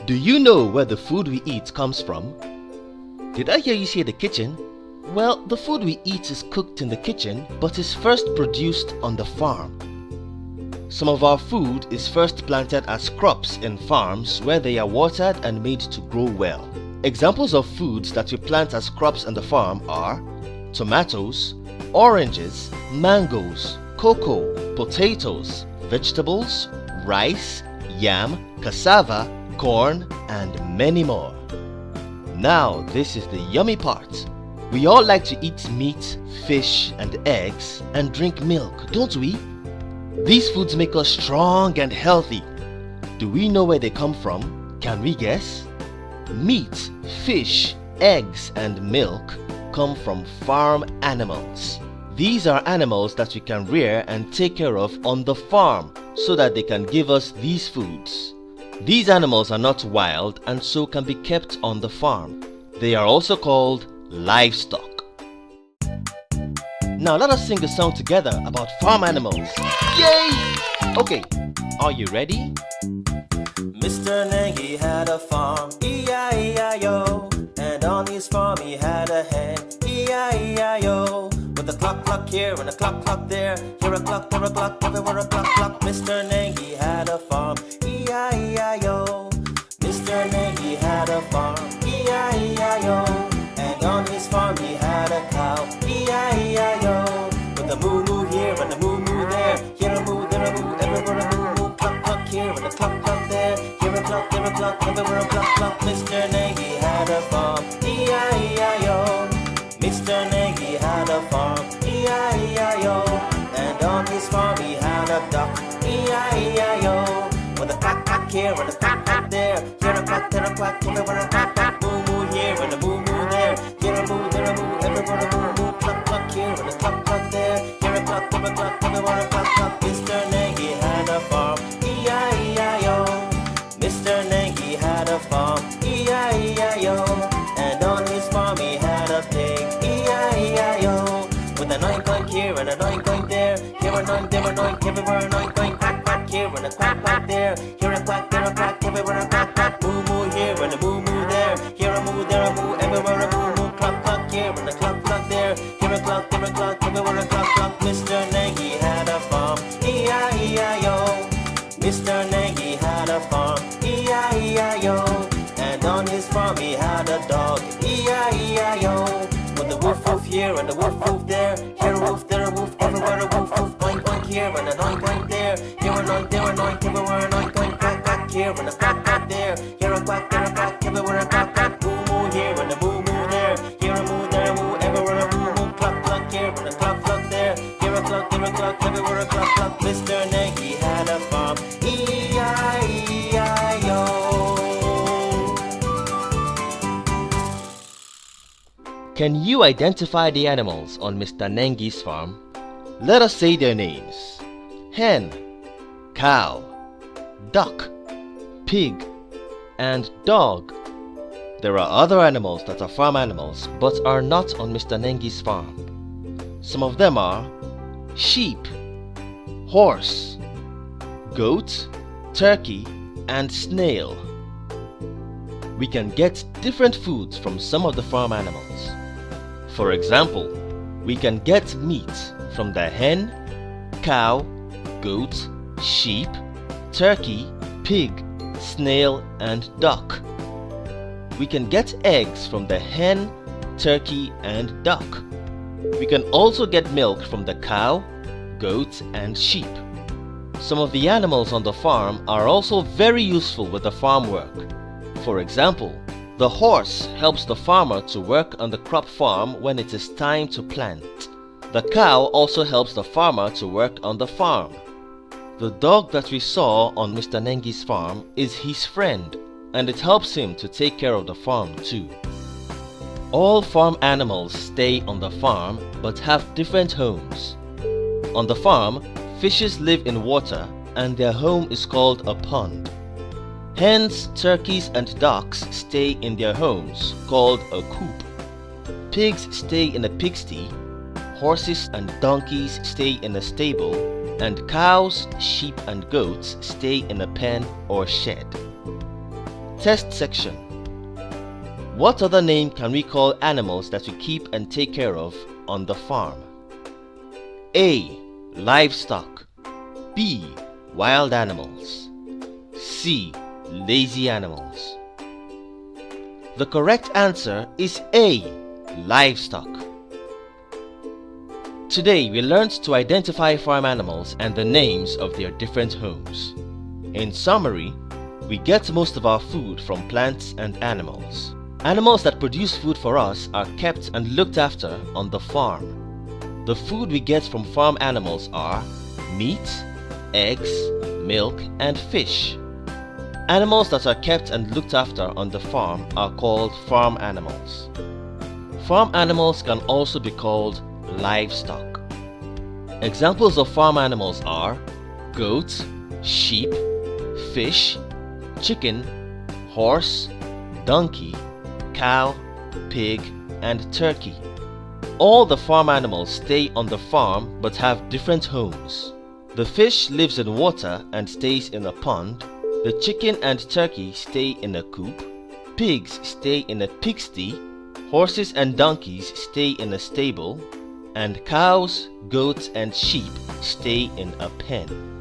Do you know where the food we eat comes from? Did I hear you say the kitchen? Well, the food we eat is cooked in the kitchen but is first produced on the farm. Some of our food is first planted as crops in farms where they are watered and made to grow well. Examples of foods that we plant as crops on the farm are tomatoes, oranges, mangoes, cocoa, potatoes, vegetables, rice, yam, cassava, corn, and many more. Now this is the yummy part. We all like to eat meat, fish, and eggs and drink milk, don't we? These foods make us strong and healthy. Do we know where they come from? Can we guess? Meat, fish, eggs, and milk come from farm animals. These are animals that we can rear and take care of on the farm so that they can give us these foods. These animals are not wild and so can be kept on the farm. They are also called livestock. Now let us sing a song together about farm animals. Yay! Okay, are you ready? Mr. Nagy had a farm, E-I-E-I-O, and on his farm he had a hen, E-I-E-I-O. With a clock, clock here and a clock, clock there, here a clock, there a clock, everywhere a clock, clock. Mr. Nagy had a farm, E-I-E-I-O. Mr. Nagy had a farm, E-I-E-I-O, and on his farm he had a cow, E-I-E-I-O. With a moo-moo here and a moo-moo there, here a moo, there a moo, everywhere a moo-moo. Clock, clock here and a clock, clock there, here a clock, there a clock, everywhere a clock, clock. Mr. Nagy had a farm, E-I-E-I-O. Mr. Nagy had a farm, E-I-E-I-O, and on his farm he had a duck, E-I-E-I-O. With a quack, quack here and a quack, quack there, here a quack, there a quack, everywhere a quack, quack. Moo-moo here and a moo-moo there, here a moo, there a moo, everywhere a moo-moo. Cluck, cluck here and a cluck, cluck there, here a cluck, there a cluck, everywhere a cluck, cluck. Mr. Nagy had a farm, E-I-E-I-O. Mr. Nagy had a farm, E-I-E-I-O, and on his farm he had a pig, E-I-E-I-O. With an oink oink here and an oink oink there, here an oink, there an oink, everywhere an oink oink. Quack quack here and a quack quack there, here a quack, there a quack, everywhere a quack quack. Moo moo here and a moo moo there, here a moo, there a moo, everywhere a moo moo. Cluck cluck here and a cluck cluck there, here a cluck, there a cluck, everywhere a cluck cluck. Mr. Nagy had a farm, E-I-E-I-O. Mr. Nagy had a farm, E-I-E-I-O, and on his farm he had a dog, E-I-E-I-O. With a woof woof here and a woof woof there, here a woof, there a woof, everywhere a woof woof. Oink oink here and an oink oink there, here an oink, there an oink, everywhere an oink oink. Quack quack here and a quack quack there, here a quack, there a quack, everywhere a quack quack. Moo moo here and a moo moo there, here a moo, there a moo, everywhere a moo moo. Cluck cluck here and a cluck cluck there, here a cluck, there a cluck, everywhere a cluck cluck. Mr. Nagy had a farm, E-I-E-I-O. Can you identify the animals on Mr. Nagy's farm? Let us say their names. Hen, cow, duck, pig, and dog. There are other animals that are farm animals but are not on Mr. Nagy's farm. Some of them are sheep, horse, goat, turkey, and snail. We can get different foods from some of the farm animals. For example, we can get meat from the hen, cow, goat, sheep, turkey, pig, snail, and duck. We can get eggs from the hen, turkey, and duck. We can also get milk from the cow, goat, and sheep. Some of the animals on the farm are also very useful with the farm work. For example, the horse helps the farmer to work on the crop farm when it is time to plant. The cow also helps the farmer to work on the farm. The dog that we saw on Mr. Nagy's farm is his friend, and it helps him to take care of the farm too. All farm animals stay on the farm but have different homes. On the farm, fishes live in water and their home is called a pond. Hens, turkeys, and ducks stay in their homes, called a coop. Pigs stay in a pigsty, horses and donkeys stay in a stable, and cows, sheep, and goats stay in a pen or shed. Test section. What other name can we call animals that we keep and take care of on the farm? A. Livestock. B. Wild animals. C. Lazy animals. The correct answer is A. Livestock. Today we learned to identify farm animals and the names of their different homes. In summary, we get most of our food from plants and animals. Animals that produce food for us are kept and looked after on the farm. The food we get from farm animals are meat, eggs, milk, and fish. Animals that are kept and looked after on the farm are called farm animals. Farm animals can also be called livestock. Examples of farm animals are goat, sheep, fish, chicken, horse, donkey, cow, pig, and turkey. All the farm animals stay on the farm but have different homes. The fish lives in water and stays in a pond. The chicken and turkey stay in a coop. Pigs stay in a pigsty. Horses and donkeys stay in a stable. And cows, goats, and sheep stay in a pen.